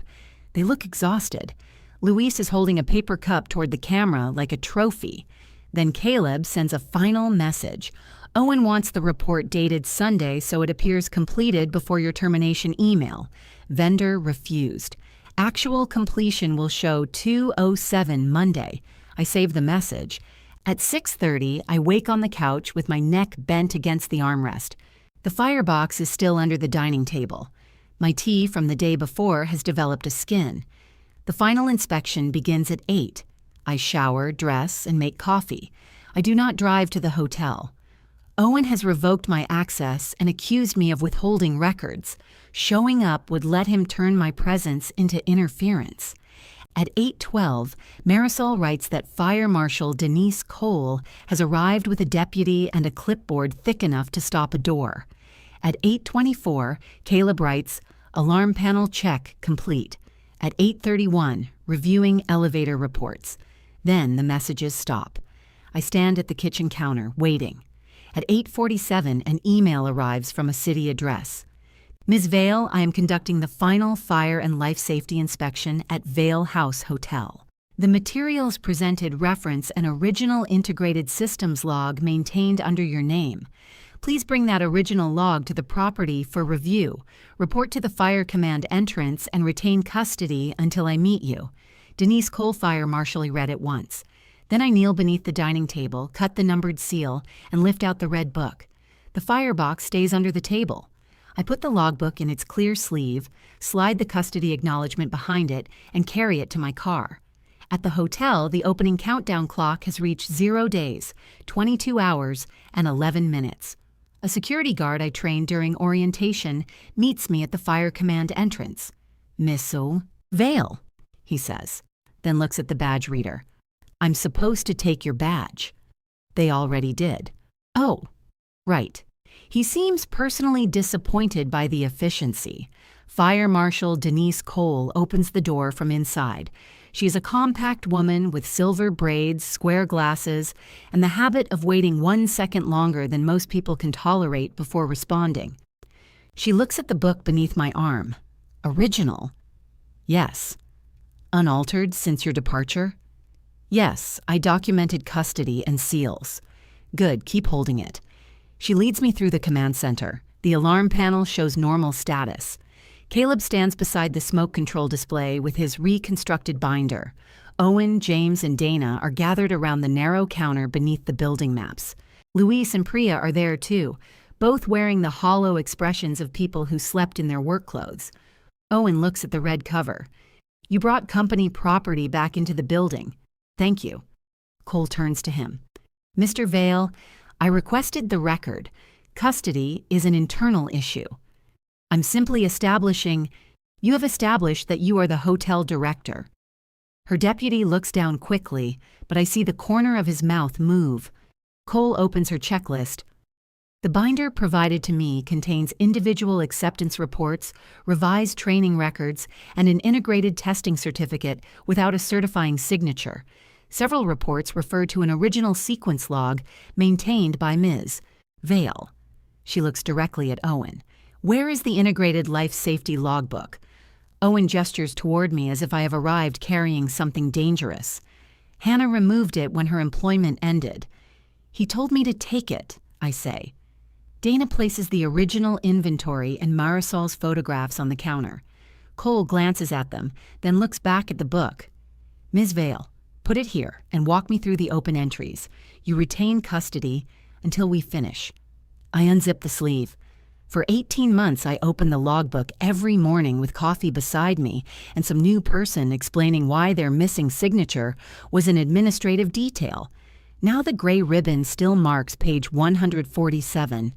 They look exhausted. Luis is holding a paper cup toward the camera like a trophy. Then Caleb sends a final message. Owen wants the report dated Sunday so it appears completed before your termination email. Vendor refused. Actual completion will show 2:07 Monday. I save the message. At 6:30, I wake on the couch with my neck bent against the armrest. The firebox is still under the dining table. My tea from the day before has developed a skin. The final inspection begins at 8. I shower, dress, and make coffee. I do not drive to the hotel. Owen has revoked my access and accused me of withholding records. Showing up would let him turn my presence into interference. At 8:12, Marshal writes that Fire Marshal Denise Cole has arrived with a deputy and a clipboard thick enough to stop a door. At 8:24, Caleb writes, alarm panel check complete. At 8:31, reviewing elevator reports. Then the messages stop. I stand at the kitchen counter, waiting. At 8:47, an email arrives from a city address. Ms. Vale, I am conducting the final fire and life safety inspection at Vale House Hotel. The materials presented reference an original integrated systems log maintained under your name. Please bring that original log to the property for review. Report to the fire command entrance and retain custody until I meet you. Denise Cole, Fire Marshal, read it once. Then I kneel beneath the dining table, cut the numbered seal, and lift out the red book. The firebox stays under the table. I put the logbook in its clear sleeve, slide the custody acknowledgement behind it, and carry it to my car. At the hotel, the opening countdown clock has reached 0 days, 22 hours, and 11 minutes. A security guard I trained during orientation meets me at the fire command entrance. Miss Vale, he says, then looks at the badge reader. I'm supposed to take your badge. They already did. Oh, right. He seems personally disappointed by the efficiency. Fire Marshal Denise Cole opens the door from inside. She is a compact woman with silver braids, square glasses, and the habit of waiting 1 second longer than most people can tolerate before responding. She looks at the book beneath my arm. Original? Yes. Unaltered since your departure? Yes, I documented custody and seals. Good, keep holding it. She leads me through the command center. The alarm panel shows normal status. Caleb stands beside the smoke control display with his reconstructed binder. Owen, James, and Dana are gathered around the narrow counter beneath the building maps. Luis and Priya are there too, both wearing the hollow expressions of people who slept in their work clothes. Owen looks at the red cover. You brought company property back into the building. Thank you. Cole turns to him. Mr. Vale, I requested the record. Custody is an internal issue. I'm simply establishing, you have established that you are the hotel director. Her deputy looks down quickly, but I see the corner of his mouth move. Cole opens her checklist. The binder provided to me contains individual acceptance reports, revised training records, and an integrated testing certificate without a certifying signature. Several reports refer to an original sequence log maintained by Ms. Vale. She looks directly at Owen. Where is the integrated life safety logbook? Owen gestures toward me as if I have arrived carrying something dangerous. Hannah removed it when her employment ended. He told me to take it, I say. Dana places the original inventory and Marisol photographs on the counter. Cole glances at them, then looks back at the book. Ms. Vale, put it here and walk me through the open entries. You retain custody until we finish. I unzip the sleeve. For 18 months, I open the logbook every morning with coffee beside me and some new person explaining why their missing signature was an administrative detail. Now the gray ribbon still marks page 147.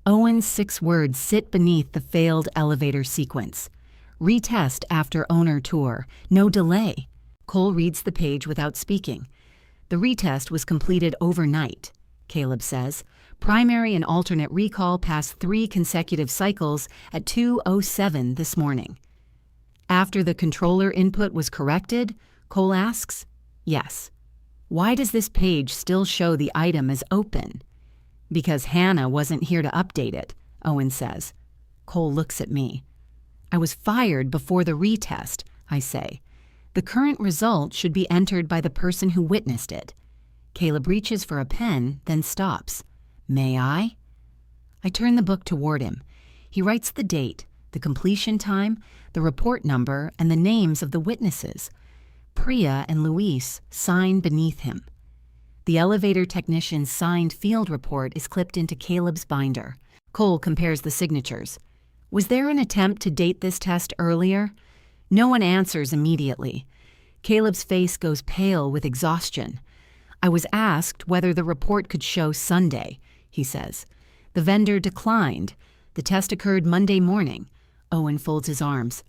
Owen's 6 words sit beneath the failed elevator sequence. Retest after owner tour. No delay. Cole reads the page without speaking. The retest was completed overnight, Caleb says. Primary and alternate recall passed 3 consecutive cycles at 2:07 this morning. After the controller input was corrected, Cole asks, yes. Why does this page still show the item as open? Because Hannah wasn't here to update it, Owen says. Cole looks at me. I was fired before the retest, I say. The current result should be entered by the person who witnessed it. Caleb reaches for a pen, then stops. May I? I turn the book toward him. He writes the date, the completion time, the report number, and the names of the witnesses. Priya and Luis sign beneath him. The elevator technician's signed field report is clipped into Caleb's binder. Cole compares the signatures. Was there an attempt to date this test earlier? No one answers immediately. Caleb's face goes pale with exhaustion. I was asked whether the report could show Sunday, he says. The vendor declined. The test occurred Monday morning. Owen folds his arms.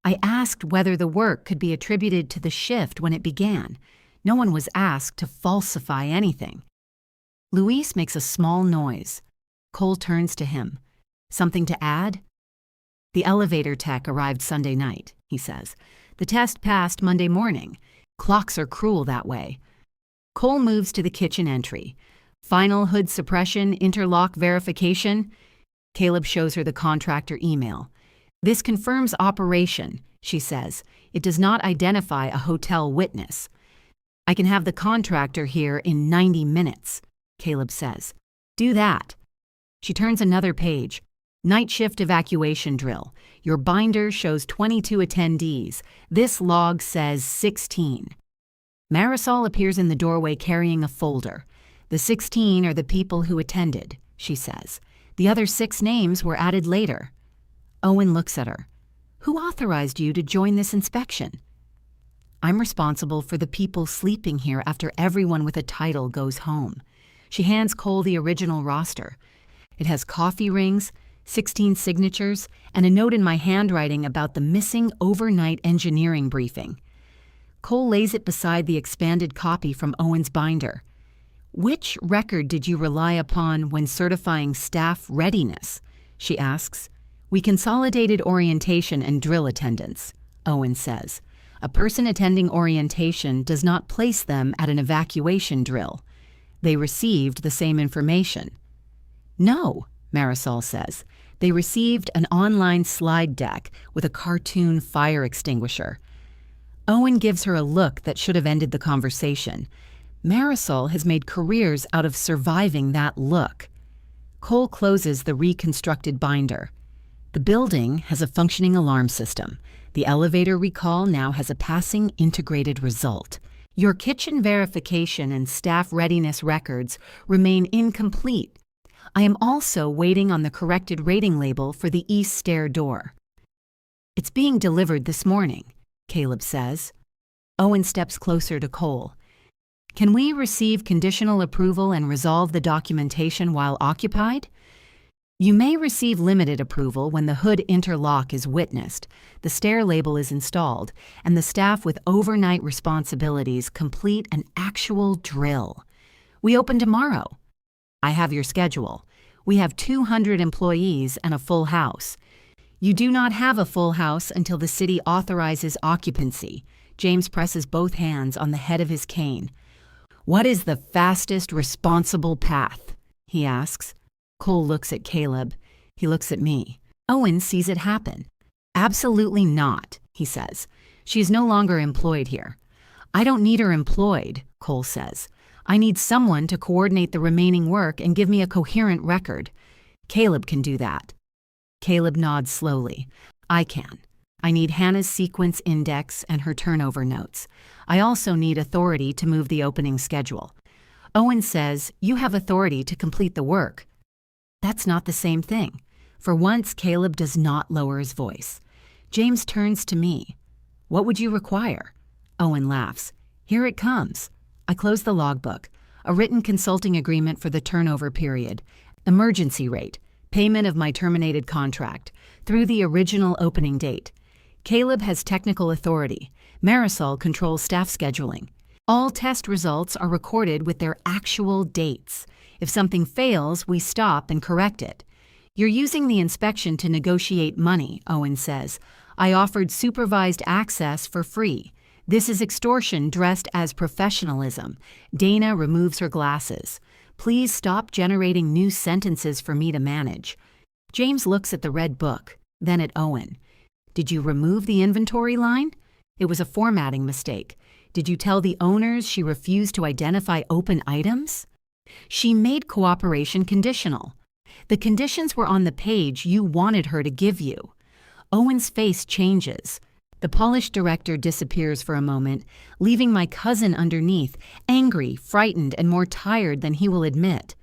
I asked whether the work could be attributed to the shift when it began. No one was asked to falsify anything. Luis makes a small noise. Cole turns to him. Something to add? The elevator tech arrived Sunday night, he says. The test passed Monday morning. Clocks are cruel that way. Cole moves to the kitchen entry. Final hood suppression, interlock verification. Caleb shows her the contractor email. This confirms operation, she says. It does not identify a hotel witness. I can have the contractor here in 90 minutes, Caleb says. Do that. She turns another page. Night shift evacuation drill. Your binder shows 22 attendees. This log says 16. Marshal appears in the doorway carrying a folder. The 16 are the people who attended, she says. The other 6 names were added later. Owen looks at her. Who authorized you to join this inspection? I'm responsible for the people sleeping here after everyone with a title goes home. She hands Cole the original roster. It has coffee rings, 16 signatures, and a note in my handwriting about the missing overnight engineering briefing. Cole lays it beside the expanded copy from Owen's binder. Which record did you rely upon when certifying staff readiness? She asks. We consolidated orientation and drill attendance, Owen says. A person attending orientation does not place them at an evacuation drill. They received the same information. No, Marshal says. They received an online slide deck with a cartoon fire extinguisher. Owen gives her a look that should have ended the conversation. Marshal has made careers out of surviving that look. Cole closes the reconstructed binder. The building has a functioning alarm system. The elevator recall now has a passing integrated result. Your kitchen verification and staff readiness records remain incomplete. I am also waiting on the corrected rating label for the east stair door. It's being delivered this morning, Caleb says. Owen steps closer to Cole. Can we receive conditional approval and resolve the documentation while occupied? You may receive limited approval when the hood interlock is witnessed, the stair label is installed, and the staff with overnight responsibilities complete an actual drill. We open tomorrow. I have your schedule. We have 200 employees and a full house. You do not have a full house until the city authorizes occupancy. James presses both hands on the head of his cane. What is the fastest responsible path? He asks. Cole looks at Caleb. He looks at me. Owen sees it happen. Absolutely not, he says. She is no longer employed here. I don't need her employed, Cole says. I need someone to coordinate the remaining work and give me a coherent record. Caleb can do that. Caleb nods slowly. I can. I need Hannah's sequence index and her turnover notes. I also need authority to move the opening schedule. Owen says, you have authority to complete the work. That's not the same thing. For once, Caleb does not lower his voice. James turns to me. What would you require? Owen laughs. Here it comes. I close the logbook. A written consulting agreement for the turnover period. Emergency rate. Payment of my terminated contract. Through the original opening date. Caleb has technical authority. Marshal controls staff scheduling. All test results are recorded with their actual dates. If something fails, we stop and correct it. You're using the inspection to negotiate money, Owen says. I offered supervised access for free. This is extortion dressed as professionalism. Dana removes her glasses. Please stop generating new sentences for me to manage. James looks at the red book, then at Owen. Did you remove the inventory line? It was a formatting mistake. Did you tell the owners she refused to identify open items? She made cooperation conditional. The conditions were on the page you wanted her to give you. Owen's face changes. The polished director disappears for a moment, leaving my cousin underneath, angry, frightened, and more tired than he will admit.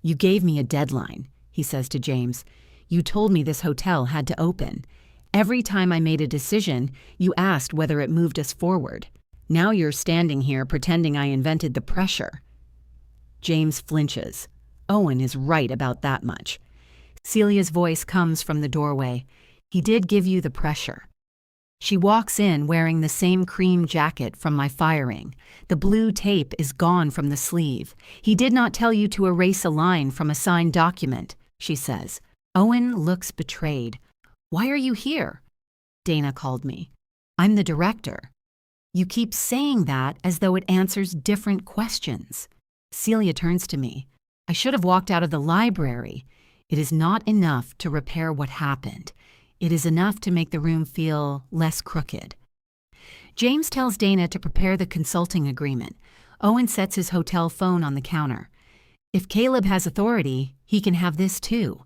You gave me a deadline, he says to James. You told me this hotel had to open. Every time I made a decision, you asked whether it moved us forward. Now you're standing here pretending I invented the pressure. James flinches. Owen is right about that much. Celia's voice comes from the doorway. He did give you the pressure. She walks in wearing the same cream jacket from my firing. The blue tape is gone from the sleeve. He did not tell you to erase a line from a signed document, she says. Owen looks betrayed. Why are you here? Dana called me. I'm the director. You keep saying that as though it answers different questions. Celia turns to me. I should have walked out of the library. It is not enough to repair what happened. It is enough to make the room feel less crooked. James tells Dana to prepare the consulting agreement. Owen sets his hotel phone on the counter. If Caleb has authority, he can have this too.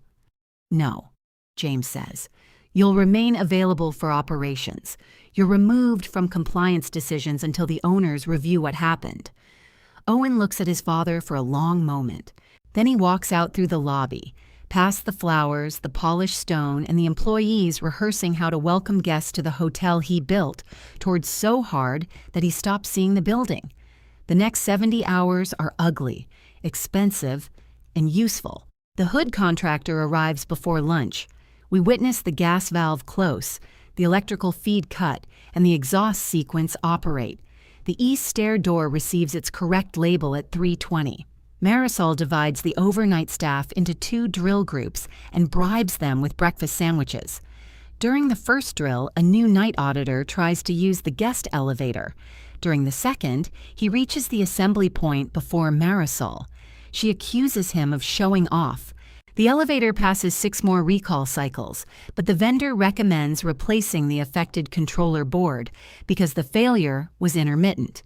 No, James says. You'll remain available for operations. You're removed from compliance decisions until the owners review what happened. Owen looks at his father for a long moment. Then he walks out through the lobby, past the flowers, the polished stone, and the employees rehearsing how to welcome guests to the hotel he built, towards so hard that he stopped seeing the building. The next 70 hours are ugly, expensive, and useful. The hood contractor arrives before lunch. We witness the gas valve close, the electrical feed cut, and the exhaust sequence operate. The east stair door receives its correct label at 3:20. Marshal divides the overnight staff into 2 drill groups and bribes them with breakfast sandwiches. During the first drill, a new night auditor tries to use the guest elevator. During the second, he reaches the assembly point before Marshal. She accuses him of showing off. The elevator passes 6 more recall cycles, but the vendor recommends replacing the affected controller board because the failure was intermittent.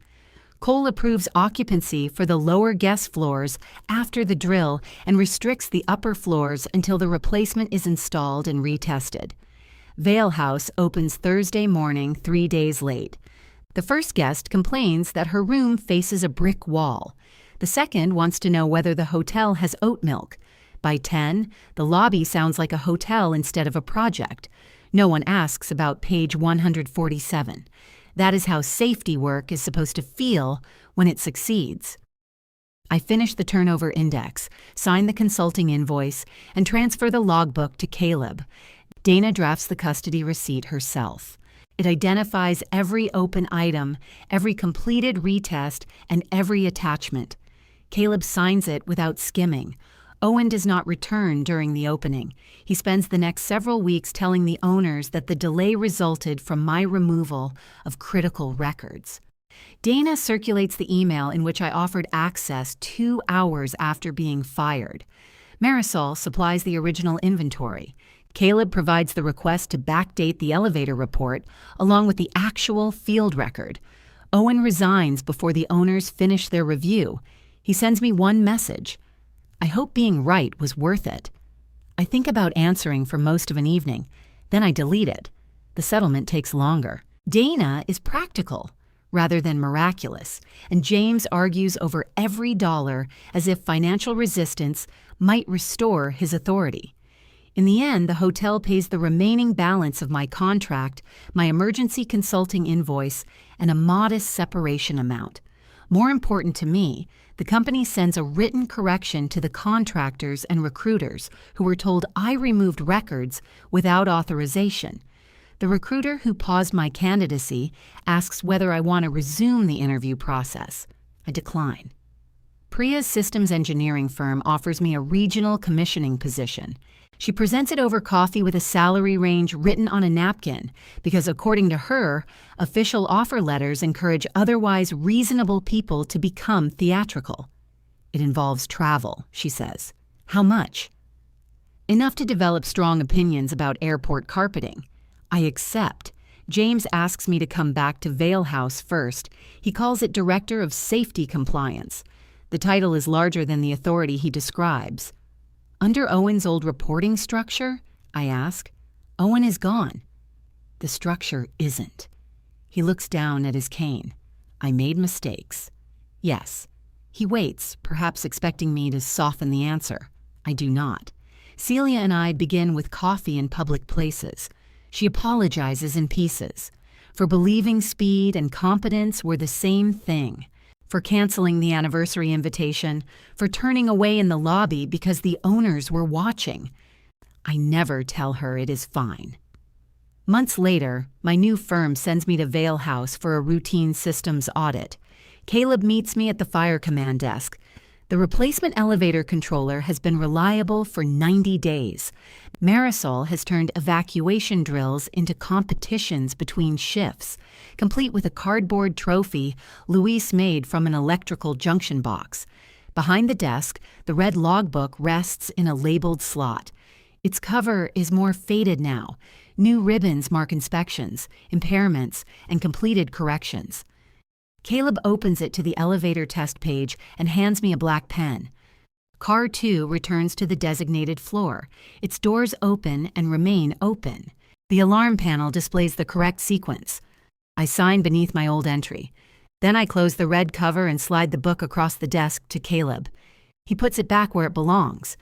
Cole approves occupancy for the lower guest floors after the drill and restricts the upper floors until the replacement is installed and retested. Vale House opens Thursday morning 3 days late. The first guest complains that her room faces a brick wall. The second wants to know whether the hotel has oat milk. By 10, the lobby sounds like a hotel instead of a project. No one asks about page 147. That is how safety work is supposed to feel when it succeeds. I finish the turnover index, sign the consulting invoice, and transfer the logbook to Caleb. Dana drafts the custody receipt herself. It identifies every open item, every completed retest, and every attachment. Caleb signs it without skimming. Owen does not return during the opening. He spends the next several weeks telling the owners that the delay resulted from my removal of critical records. Dana circulates the email in which I offered access 2 hours after being fired. Marshal supplies the original inventory. Caleb provides the request to backdate the elevator report along with the actual field record. Owen resigns before the owners finish their review. He sends me one message. I hope being right was worth it. I think about answering for most of an evening. Then I delete it. The settlement takes longer. Dana is practical rather than miraculous, and James argues over every dollar as if financial resistance might restore his authority. In the end, the hotel pays the remaining balance of my contract, my emergency consulting invoice, and a modest separation amount. More important to me, the company sends a written correction to the contractors and recruiters who were told I removed records without authorization. The recruiter who paused my candidacy asks whether I want to resume the interview process. I decline. Priya's systems engineering firm offers me a regional commissioning position. She presents it over coffee with a salary range written on a napkin because, according to her, official offer letters encourage otherwise reasonable people to become theatrical. It involves travel, she says. How much? Enough to develop strong opinions about airport carpeting. I accept. James asks me to come back to Vale House first. He calls it Director of Safety Compliance. The title is larger than the authority he describes. Under Owen's old reporting structure? I ask. Owen is gone. The structure isn't. He looks down at his cane. I made mistakes. Yes. He waits, perhaps expecting me to soften the answer. I do not. Celia and I begin with coffee in public places. She apologizes in pieces. For believing speed and competence were the same thing. For canceling the anniversary invitation. For turning away in the lobby because the owners were watching. I never tell her it is fine. Months later, my new firm sends me to Vale House for a routine systems audit. Caleb meets me at the fire command desk. The replacement elevator controller has been reliable for 90 days. Marshal has turned evacuation drills into competitions between shifts, complete with a cardboard trophy Luis made from an electrical junction box. Behind the desk, the red logbook rests in a labeled slot. Its cover is more faded now. New ribbons mark inspections, impairments, and completed corrections. Caleb opens it to the elevator test page and hands me a black pen. Car 2 returns to the designated floor. Its doors open and remain open. The alarm panel displays the correct sequence. I sign beneath my old entry. Then I close the red cover and slide the book across the desk to Caleb. He puts it back where it belongs.